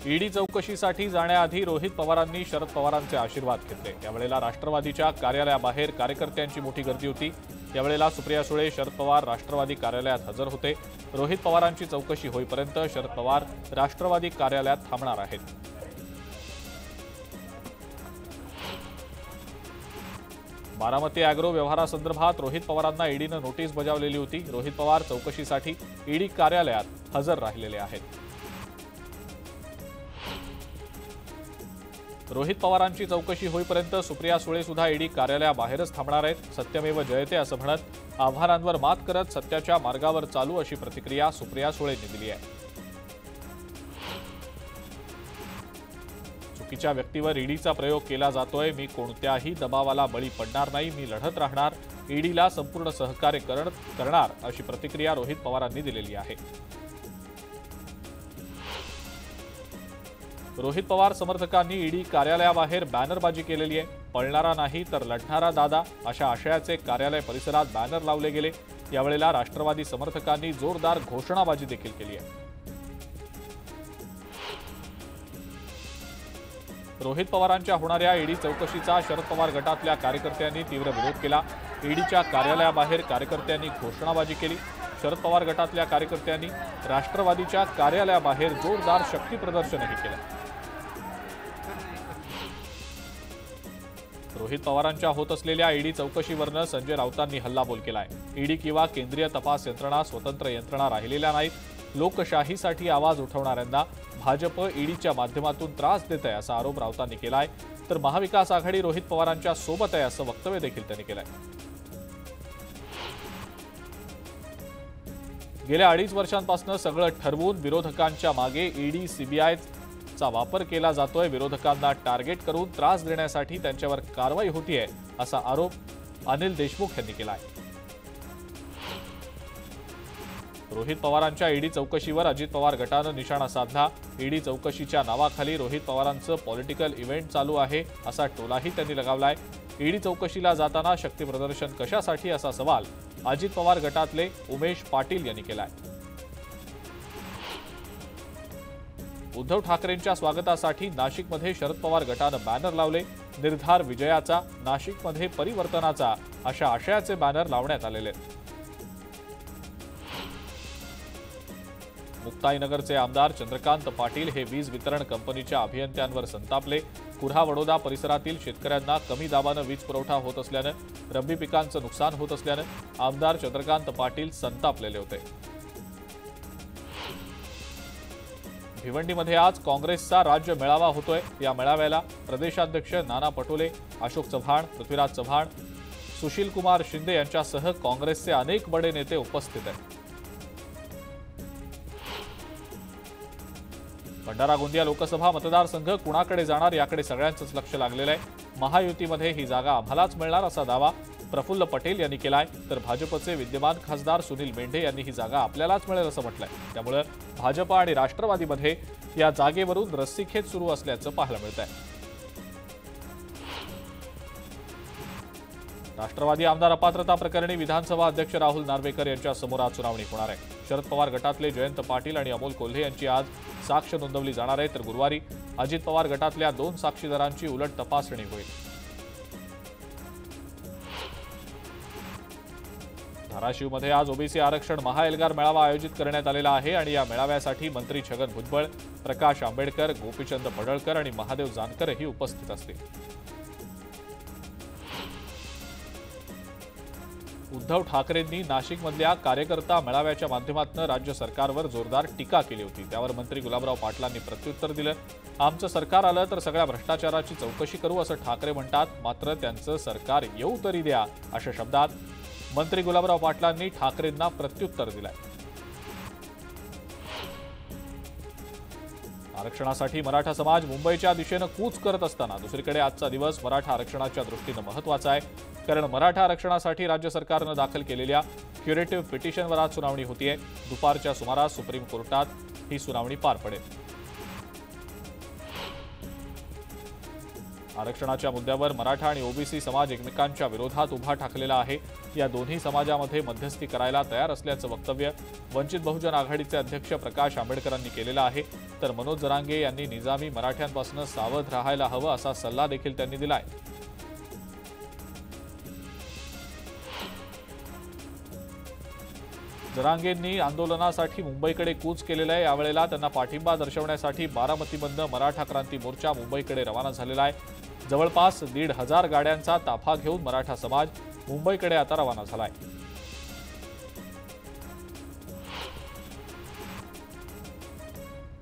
ED चौकशीसाठी जाण्याआधी रोहित पवारांनी शरद पवारांचे आशीर्वाद घेतले। यावेळेला राष्ट्रवादीच्या कार्यालयाबाहेर कार्यकर्त्यांची मोठी गर्दी होती। यावेळेला सुप्रिया सुळे, शरद पवार राष्ट्रवादी कार्यालयात हजर होते। रोहित पवारांची चौकशी होईपर्यंत शरद पवार राष्ट्रवादी कार्यालयात थांबणार आहेत। बारामती अॅग्रो व्यवहारासंदर्भात रोहित पवारांना ईडीनं नोटीस बजावलेली होती। रोहित पवार चौकशीसाठी ईडी कार्यालयात हजर राहिलेले आहेत। रोहित पवारांची चौकशी होईपर्यंत सुप्रिया सुळे सुद्धा ईडी कार्यालयाबाहेरच थांबणार आहेत। सत्यमेव जयते असं म्हणत आव्हानांवर मात करत सत्याच्या मार्गावर चालू अशी प्रतिक्रिया सुप्रिया सुळेंनी दिली आहे। चुकीच्या व्यक्तीवर ईडीचा प्रयोग केला जातोय। मी कोणत्याही दबावाला बळी पडणार नाही। मी लढत राहणार। ईडीला संपूर्ण सहकार्य करणार अशी प्रतिक्रिया रोहित पवारांनी दिलेली आहे। रोहित पवार समर्थकांनी ईडी कार्यालयाबाहेर बॅनरबाजी केलेली आहे। पळणारा नाही तर लढणारा दादा अशा आशयाचे कार्यालय परिसरात बॅनर लावले गेले। यावेळेला राष्ट्रवादी समर्थकांनी जोरदार घोषणाबाजी देखील केली आहे। रोहित पवारांच्या होणाऱ्या ईडी चौकशीचा शरद पवार गटातल्या कार्यकर्त्यांनी तीव्र विरोध केला। ईडीच्या कार्यालयाबाहेर कार्यकर्त्यांनी घोषणाबाजी केली। शरद पवार गटातल्या कार्यकर्त्यांनी राष्ट्रवादीच्या कार्यालयाबाहेर जोरदार शक्ती प्रदर्शनही केलं। रोहित पवारांच्या होत असलेल्या ईडी चौकशीवरनं संजय राऊतांनी हल्लाबोल केलाय। ईडी किंवा केंद्रीय तपास यंत्रणा स्वतंत्र यंत्रणा राहिलेल्या नाहीत। लोकशाहीसाठी आवाज उठवणाऱ्यांना भाजप ईडीच्या माध्यमातून त्रास देत आहे असा आरोप राऊतांनी केलाय। तर महाविकास आघाडी रोहित पवारांच्या सोबत आहे असं वक्तव्य देखील त्यांनी केलंय। गेल्या 2.5 वर्षांपासून सगळं ठरवून विरोधकांच्या मागे ईडी सीबीआयचा वापर केला जातोय। विरोधकांना टार्गेट करून त्रास देण्यासाठी त्यांच्यावर कारवाई होतीये असा आरोप अनिल देशमुख यांनी केलाय। रोहित पवारांच्या ईडी चौकशीवर अजित पवार गटानं निशाणा साधला। ईडी चौकशीच्या नावाखाली रोहित पवारांचं पॉलिटिकल इव्हेंट चालू आहे असा टोलाही त्यांनी लगावलाय। ईडी चौकशीला जाताना शक्ती प्रदर्शन कशासाठी असा सवाल अजित पवार गटातले उमेश पाटील यांनी केलाय। उद्धव ठाकरेंच्या स्वागतासाठी नाशिकमध्ये शरद पवार गटानं बॅनर लावले। निर्धार विजयाचा, नाशिकमध्ये परिवर्तनाचा अशा आशयाचे बॅनर लावण्यात आलेले आहेत। मुक्ताईनगरचे आमदार चंद्रकांत पाटील हे वीज वितरण कंपनीच्या अभियंत्यांवर संतापले। कुऱ्हा वडोदा परिसरातील शेतकऱ्यांना कमी दाबानं वीज पुरवठा होत असल्यानं रब्बी पिकांचं नुकसान होत असल्यानं आमदार चंद्रकांत पाटील संतापलेले होते। भिवंडीमध्ये आज काँग्रेसचा राज्य मेळावा होतोय। या मेळाव्याला प्रदेशाध्यक्ष नाना पटोले, अशोक चव्हाण, पृथ्वीराज चव्हाण, सुशील कुमार शिंदे यांच्यासह काँग्रेसचे अनेक बडे नेते उपस्थित आहेत। भंडारा गोंदिया लोकसभा मतदारसंघ कुणाकडे जाणार याकडे सगळ्यांचंच लक्ष लागलेलं आहे। महायुतीमध्ये ही जागा आम्हालाच मिळणार असा दावा प्रफुल्ल पटेल यांनी केलाय। तर भाजपचे विद्यमान खासदार सुनील मेंढे यांनी ही जागा आपल्यालाच मिळेल असं म्हटलंय। त्यामुळे भाजप आणि राष्ट्रवादीमध्ये या जागेवरून रस्सीखेच सुरू असल्याचं पाहायला मिळत आहे। राष्ट्रवादी आमदार अपात्रता प्रकरणी विधानसभा अध्यक्ष राहुल नार्वेकर यांच्या समोर आज सुनावणी होणार आहे। शरद पवार गटातले जयंत पाटील आणि अमोल कोल्हे यांची आज साक्ष नोंदवली जाणार आहे। तर गुरुवारी अजित पवार गटातल्या 2 साक्षीदारांची उलट तपासणी होईल। धाराशिवमध्ये आज ओबीसी आरक्षण महाएल्गार मेळावा आयोजित करण्यात आलेला आहे आणि या मेळाव्यासाठी मंत्री छगन भुजबळ, प्रकाश आंबेडकर, गोपीचंद पडळकर आणि महादेव जानकरही उपस्थित असतील। उद्धव ठाकरेंनी नाशिकमधल्या कार्यकर्ता मेळाव्याच्या माध्यमातून राज्य सरकारवर जोरदार टीका केली होती। त्यावर मंत्री गुलाबराव पाटलांनी प्रत्युत्तर दिलं। आमचं सरकार आलं तर सगळ्या भ्रष्टाचाराची चौकशी करू असं ठाकरे म्हणतात, मात्र त्यांचं सरकार येऊ तरी द्या अशा शब्दात मंत्री गुलाबराव पाटलांनी ठाकरेंना प्रत्युत्तर दिलंय। आरक्षणासाठी मराठा समाज मुंबईच्या दिशेनं कूच करत असताना दुसरीकडे आजचा दिवस मराठा आरक्षणाच्या दृष्टीनं महत्त्वाचा आहे। कारण मराठा आरक्षणासाठी राज्य सरकारनं दाखल केलेल्या क्युरेटिव्ह पिटिशनवर आज सुनावणी होतीये। दुपारच्या सुमारास सुप्रीम कोर्टात ही सुनावणी पार पडेल। आरक्षणाच्या मुद्द्यावर मराठा आणि ओबीसी समाज एकमेकांच्या विरोधात उभा ठाकलेला आहे। या दोन्ही समाजामध्ये मध्यस्थी करायला तयार असल्याचं वक्तव्य वंचित बहुजन आघाडीचे अध्यक्ष प्रकाश आंबेडकरांनी केलेलं आहे। तर मनोज जरांगे यांनी निजामी मराठ्यांपासून सावध राहायला हवं असा सल्ला देखील त्यांनी दिलाय। जरांगेंनी आंदोलनासाठी मुंबईकडे कूच केलेलं आहे। यावेळेला त्यांना पाठिंबा दर्शवण्यासाठी बारामतीमधनं मराठा क्रांती मोर्चा मुंबईकडे रवाना झालेला आहे। जवळपास 1,500 गाड्यांचा ताफा घेऊन मराठा समाज मुंबईकडे आता रवाना झालाय।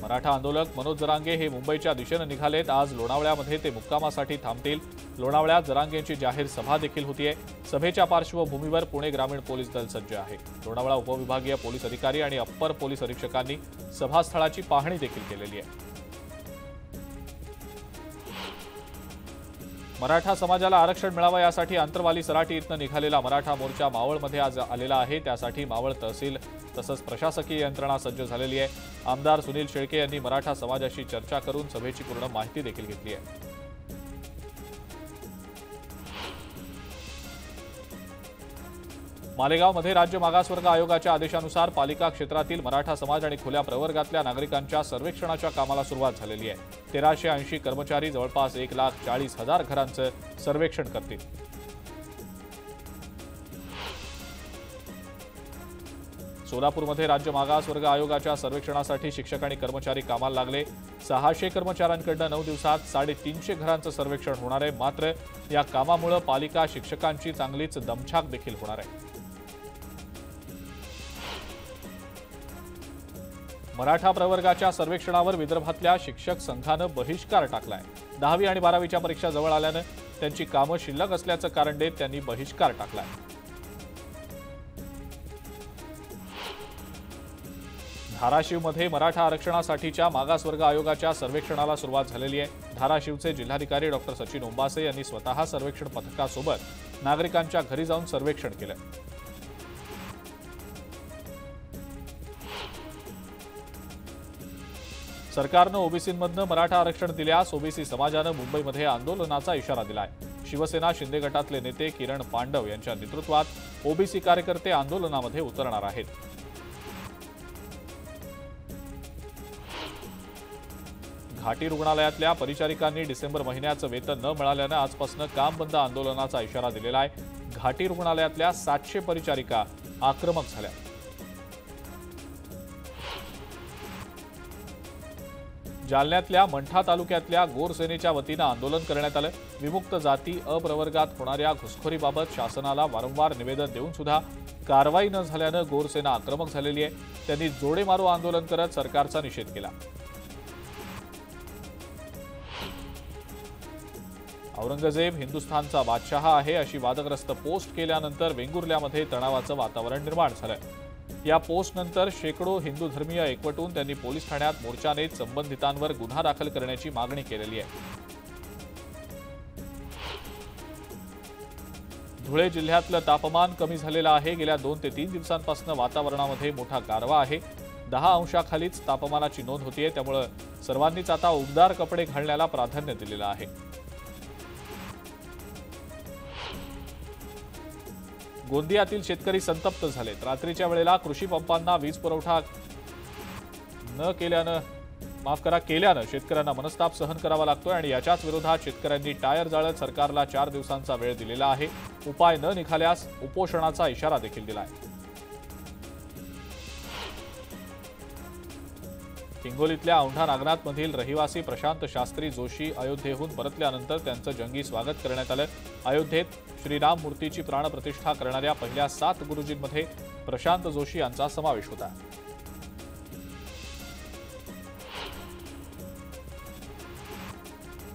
मराठा आंदोलक मनोज जरांगे हे मुंबईच्या दिशेने निघालेत। आज लोणावळ्यामध्ये ते मुक्कामासाठी थांबतील। लोणावळ्यात जरांगेंची जाहीर सभा देखील होतीये। सभेच्या पार्श्वभूमीवर पुणे ग्रामीण पोलीस दल सज्ज आहे। लोणावळा उपविभागीय पोलीस अधिकारी आणि अप्पर पोलीस अधीक्षकांनी सभास्थळाची पाहणी देखील केलेली आहे। मराठा समाजाला आरक्षण मिळावं यासाठी अंतरवाली सराटी इथनं निघालेला मराठा मोर्चा मावळमध्ये आज आलेला आहे। त्यासाठी मावळ तहसील तसंच प्रशासकीय यंत्रणा सज्ज झालेली आहे। आमदार सुनील शेळके यांनी मराठा समाजाशी चर्चा करून सभेची पूर्ण माहिती देखील घेतली आहे। मालेगावमध्ये राज्य मागासवर्ग आयोगाच्या आदेशानुसार पालिका क्षेत्रातील मराठा समाज आणि खुल्या प्रवर्गातल्या नागरिकांच्या सर्वेक्षणाच्या कामाला सुरुवात झालेली आहे। 1380 कर्मचारी जवळपास 1,40,000 घरांचं सर्वेक्षण करतील। सोलापूरमध्ये राज्य मागासवर्ग आयोगाच्या सर्वेक्षणासाठी शिक्षक आणि कर्मचारी कामाला लागले। 600 कर्मचाऱ्यांकडून 9 दिवसात 350 घरांचं सर्वेक्षण होणार आहे। मात्र या कामामुळे पालिका शिक्षकांची चांगलीच दमछाक देखील होणार आहे। मराठा प्रवर्गाच्या सर्वेक्षणावर विदर्भातल्या शिक्षक संघानं बहिष्कार टाकलाय। 10वी आणि 12वीच्या परीक्षा जवळ आल्यानं त्यांची कामं शिल्लक असल्याचं कारण देत त्यांनी बहिष्कार टाकलाय। धाराशिवमध्ये मराठा आरक्षणासाठीच्या मागासवर्ग आयोगाच्या सर्वेक्षणाला सुरुवात झालेली आहे। धाराशिवचे जिल्हाधिकारी डॉक्टर सचिन ओंबासे यांनी स्वतः सर्वेक्षण पथकासोबत नागरिकांच्या घरी जाऊन सर्वेक्षण केलं। सरकारनं ओबीसींमधनं मराठा आरक्षण दिल्यास ओबीसी समाजानं मुंबईमध्ये आंदोलनाचा इशारा दिलाय। शिवसेना शिंदे गटातले नेते किरण पांडव यांच्या नेतृत्वात ओबीसी कार्यकर्ते आंदोलनामध्ये उतरणार आहेत। घाटी रुग्णालयातल्या परिचारिकांनी डिसेंबर महिन्याचं वेतन न मिळाल्यानं आजपासून काम बंद आंदोलनाचा इशारा दिलेला आहे। घाटी रुग्णालयातल्या 700 परिचारिका आक्रमक झाल्या। जालन्यातल्या मंठा तालुक्यातल्या गोरसेनेच्या वतीनं आंदोलन करण्यात आलं। विमुक्त जाती अप्रवर्गात होणाऱ्या घुसखोरीबाबत शासनाला वारंवार निवेदन देऊन सुद्धा कारवाई न झाल्यानं गोरसेना आक्रमक झालेली आहे। त्यांनी जोडे मारो आंदोलन करत सरकारचा निषेध केला। औरंगजेब हिंदुस्थानचा बादशाह आहे अशी वादग्रस्त पोस्ट केल्यानंतर वेंगुर्ल्यामध्ये तणावाचं वातावरण निर्माण झालं। या पोस्टनंतर शेकडो हिंदू धर्मीय एकवटून त्यांनी पोलीस ठाण्यात मोर्चा नेत संबंधितांवर गुन्हा दाखल करण्याची मागणी केलेली आहे। धुळे जिल्ह्यातलं तापमान कमी झालेलं आहे। गेल्या 2 ते 3 दिवसांपासून वातावरणामध्ये मोठा गारवा आहे। 10 अंशाखालीच तापमानाची नोंद होतीये। त्यामुळे सर्वांनीच आता उबदार कपडे घालण्याला प्राधान्य दिलेलं आहे। गोंदियातील शेतकरी संतप्त झालेत। रात्रीच्या वेळेला कृषी पंपांना वीज पुरवठा केल्यानं शेतकऱ्यांना मनस्ताप सहन करावा लागतोय आणि याच्याच विरोधात शेतकऱ्यांनी टायर जाळत सरकारला 4 दिवसांचा वेळ दिलेला आहे। उपाय न निघाल्यास उपोषणाचा इशारा देखील दिलाय। हिंगोलीतल्या औंढा नागनाथमधील रहिवासी प्रशांत शास्त्री जोशी अयोध्येहून परतल्यानंतर त्यांचं जंगी स्वागत करण्यात आलं। अयोध्येत श्रीराम मूर्तीची प्राणप्रतिष्ठा करणाऱ्या पहिल्या 7 गुरुजींमध्ये प्रशांत जोशी यांचा समावेश होता।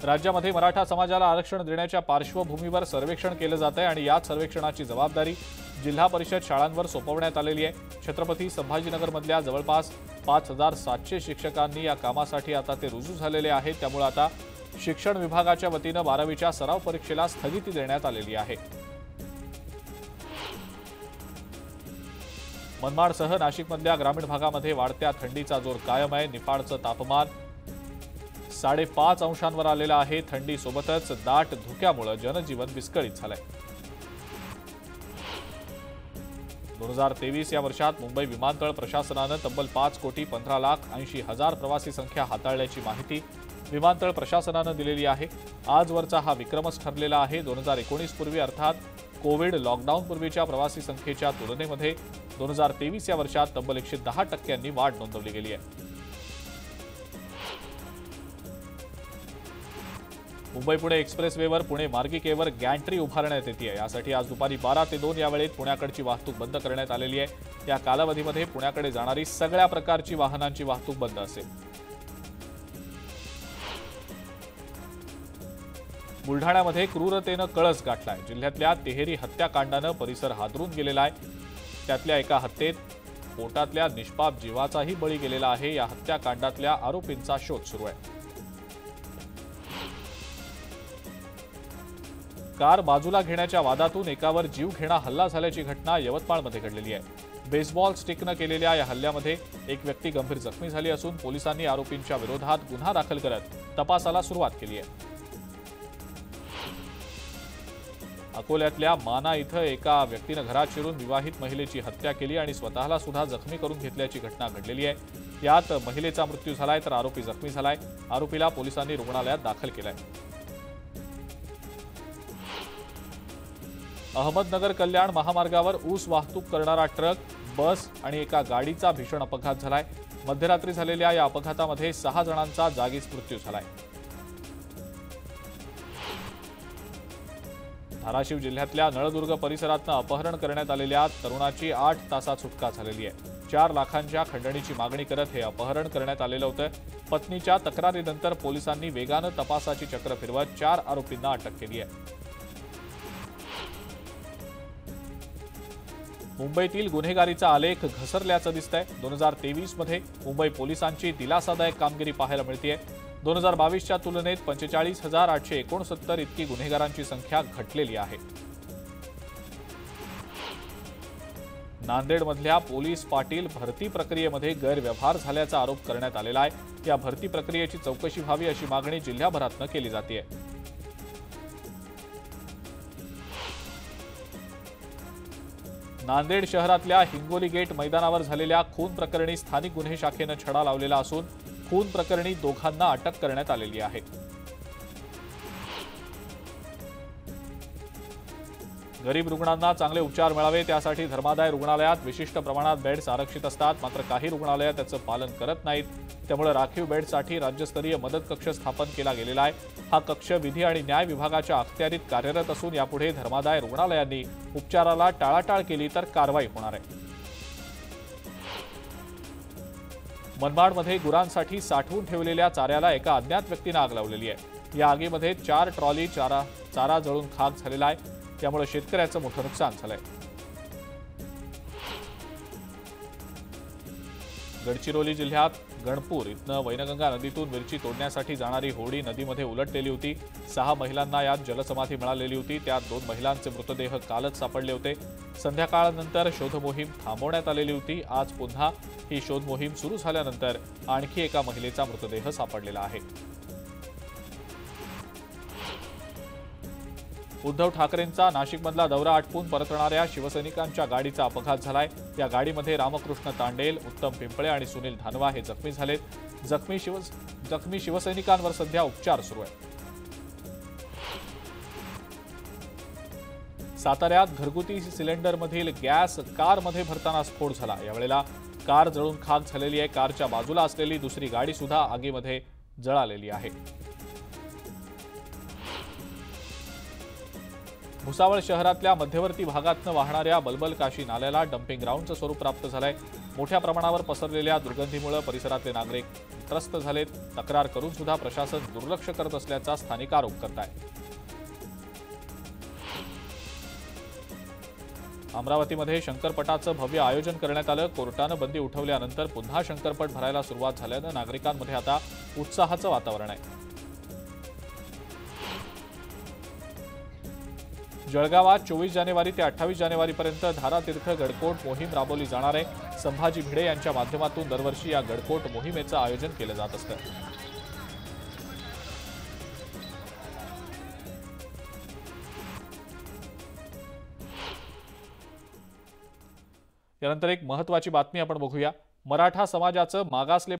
राज्यामध्ये मराठा समाजाला आरक्षण देण्याच्या पार्श्वभूमीवर सर्वेक्षण केलं जात आहे आणि याच सर्वेक्षणाची जबाबदारी जिल्हा परिषद शाळांवर सोपवण्यात आलेली आहे। छत्रपती संभाजीनगरमधल्या जवळपास 5,700 शिक्षकांनी या कामासाठी आता ते रुजू झालेले आहेत। त्यामुळे आता शिक्षण विभागाच्या वतीनं 12वीच्या सराव परीक्षेला स्थगिती देण्यात आलेली आहे। मनमाडसह नाशिकमधल्या ग्रामीण भागामध्ये वाढत्या थंडीचा जोर कायम आहे। निफाडचं तापमान 5.5 अंशांवर आलेला आहे। थंडीसोबतच दाट धुक्यामुळे जनजीवन विस्कळीत झालंय। 2023 या वर्षात मुंबई विमानतळ प्रशासनानं तब्बल 5,15,80,000 प्रवासी संख्या हाताळल्याची माहिती विमानतळ प्रशासनानं दिलेली आहे। आजवरचा हा विक्रमच ठरलेला आहे। 2019 पूर्वी अर्थात कोविड लॉकडाऊन पूर्वीच्या प्रवासी संख्येच्या तुलनेमध्ये 2023 या वर्षात तब्बल 110% वाढ नोंदवली गेली आहे। मुंबई पुणे एक्सप्रेसवेवर पुणे मार्गिकेवर गॅन्ट्री उभारण्यात येते। यासाठी आज दुपारी 12 ते 2 या वेळेत पुण्याकडची वाहतूक बंद करण्यात आलेली आहे। या कालावधीमध्ये पुण्याकडे जाणारी सगळ्या प्रकारची वाहनांची वाहतूक बंद असेल। बुलढाण्यामध्ये क्रूरतेनं कळस गाठलाय। जिल्ह्यातल्या तिहेरी हत्याकांडानं परिसर हादरून गेलेला आहे। त्यातल्या एका हत्येत पोटातल्या निष्पाप जीवाचाही बळी गेलेला आहे। या हत्याकांडातल्या आरोपींचा शोध सुरू आहे। कार बाजूला घेण्याच्या वादातून एकावर जीव घेणा हल्ला झाल्याची घटना यवतमाळमध्ये घडलेली आहे। बेसबॉल स्टिकनं केलेल्या या हल्ल्यामध्ये एक व्यक्ती गंभीर जखमी झाली असून पोलिसांनी आरोपींच्या विरोधात गुन्हा दाखल करत तपासाला सुरुवात केली आहे। अकोल्यातल्या माना इथं एका व्यक्तीनं घरात शिरून विवाहित महिलेची हत्या केली आणि स्वतःला सुद्धा जखमी करून घेतल्याची घटना घडलेली आहे। यात महिलेचा मृत्यू झालाय तर आरोपी जखमी झालाय। आरोपीला पोलिसांनी रुग्णालयात दाखल केलंय। अहमदनगर कल्याण महामार्गावर ऊस वाहतूक करणारा ट्रक, बस आणि एका गाडीचा भीषण अपघात झालाय। मध्यरात्री झालेल्या या अपघातामध्ये 6 जणांचा जागीच मृत्यू झालाय। धाराशिव जिल्ह्यातल्या नळदुर्ग परिसरातनं अपहरण करण्यात आलेल्या तरुणाची 8 तासात सुटका झालेली आहे। 4 लाखांच्या खंडणीची मागणी करत हे अपहरण करण्यात आलेलं होतं। पत्नीच्या तक्रारीनंतर पोलिसांनी वेगानं तपासाची चक्र फिरवत 4 आरोपींना अटक केली आहे। मुंबईतील गुन्हेगारीचा आलेख घसरल्याचं दिसतंय। 2023 मध्ये मुंबई पोलिसांची दिलासादायक कामगिरी पाहायला मिळतेय। 2022च्या तुलनेत 45,869 इतकी गुन्हेगारांची संख्या घटलेली आहे। नांदेडमधल्या पोलीस पाटील भरती प्रक्रियेमध्ये गैरव्यवहार झाल्याचा आरोप करण्यात आलेला आहे। या भरती प्रक्रियेची चौकशी व्हावी अशी मागणी जिल्ह्याभरातनं केली जाते। नांदेड शहरातल्या हिंगोली गेट मैदानावर झालेल्या खून प्रकरणी स्थानिक गुन्हे शाखेनं छडा लावलेला असून खून प्रकरणी दोघांना अटक करण्यात आलेली आहे। गरीब रुग्णांना चांगले उपचार मिळावे त्यासाठी धर्मादाय रुग्णालयात विशिष्ट प्रमाणात बेड्स आरक्षित असतात। मात्र काही रुग्णालये त्याचं पालन करत नाहीत। त्यामुळे राखीव बेडसाठी राज्यस्तरीय मदत कक्ष स्थापन केला गेलेला आहे। हा कक्ष विधी आणि न्याय विभागाच्या अखत्यारीत कार्यरत असून यापुढे धर्मादाय रुग्णालयांनी उपचाराला टाळाटाळ केली तर कारवाई होणार आहे। मनमाडमध्ये गुरांसाठी साठवून ठेवलेल्या चाऱ्याला एका अज्ञात व्यक्तीनं आग लावलेली आहे। या आगीमध्ये 4 ट्रॉली चारा जळून खाक झालेला आहे। त्यामुळे शेतकऱ्याचं मोठं नुकसान झालंय। गडचिरोली जिल्ह्यात गणपूर इथनं वैनगंगा नदीतून मिरची तोडण्यासाठी जाणारी होडी नदीमध्ये उलटलेली होती। 6 महिलांना यात जलसमाधी मिळालेली होती। त्यात 2 महिलांचे मृतदेह कालच सापडले होते। संध्याकाळनंतर शोध मोहीम थांबवण्यात आलेली होती। आज पुन्हा ही शोध मोहीम सुरू झाल्यानंतर आणखी एका महिलेचा मृतदेह सापडलेला आहे। उद्धव ठाकरेंचा नाशिकमधला दौरा आटपून परतणाऱ्या शिवसैनिकांच्या गाडीचा अपघात झालाय। या गाडीमध्ये रामकृष्ण तांडेल, उत्तम पिंपळे आणि सुनील धानवा हे जखमी झालेत। जखमी शिवसैनिकांवर सध्या उपचार सुरू आहेत। साताऱ्यात घरगुती सिलेंडरमधील गॅस कारमध्ये भरताना स्फोट झाला। यावेळेला कार जळून खाक झालेली आहे। कारच्या बाजूला असलेली दुसरी गाडी सुद्धा आगीमध्ये जळालेली आहे। भुसावळ शहरातल्या मध्यवर्ती भागातनं वाहणाऱ्या बलबल काशी नाल्याला डम्पिंग ग्राउंडचं स्वरूप प्राप्त झालंय। मोठ्या प्रमाणावर पसरलेल्या दुर्गंधीमुळे परिसरातले नागरिक त्रस्त झालेत। तक्रार करून सुद्धा प्रशासन दुर्लक्ष करत असल्याचा स्थानिक आरोप करतायत। अमरावतीमध्ये शंकरपटाचं भव्य आयोजन करण्यात आलं। कोर्टानं बंदी उठवल्यानंतर पुन्हा शंकरपट भरायला सुरुवात झाल्यानं नागरिकांमध्ये आता उत्साहाचं वातावरण आहे। जळगावात 24 जानेवारी ते 28 जानेवारीपर्यंत धारातीर्थ गडकोट मोहीम राबवली जाणार आहे। संभाजी भिडे यांच्या माध्यमातून दरवर्षी या गडकोट मोहिमेचं आयोजन केलं जात असतं। यानंतर एक महत्त्वाची बातमी आपण बघूया. मराठा समाजाचं मागासले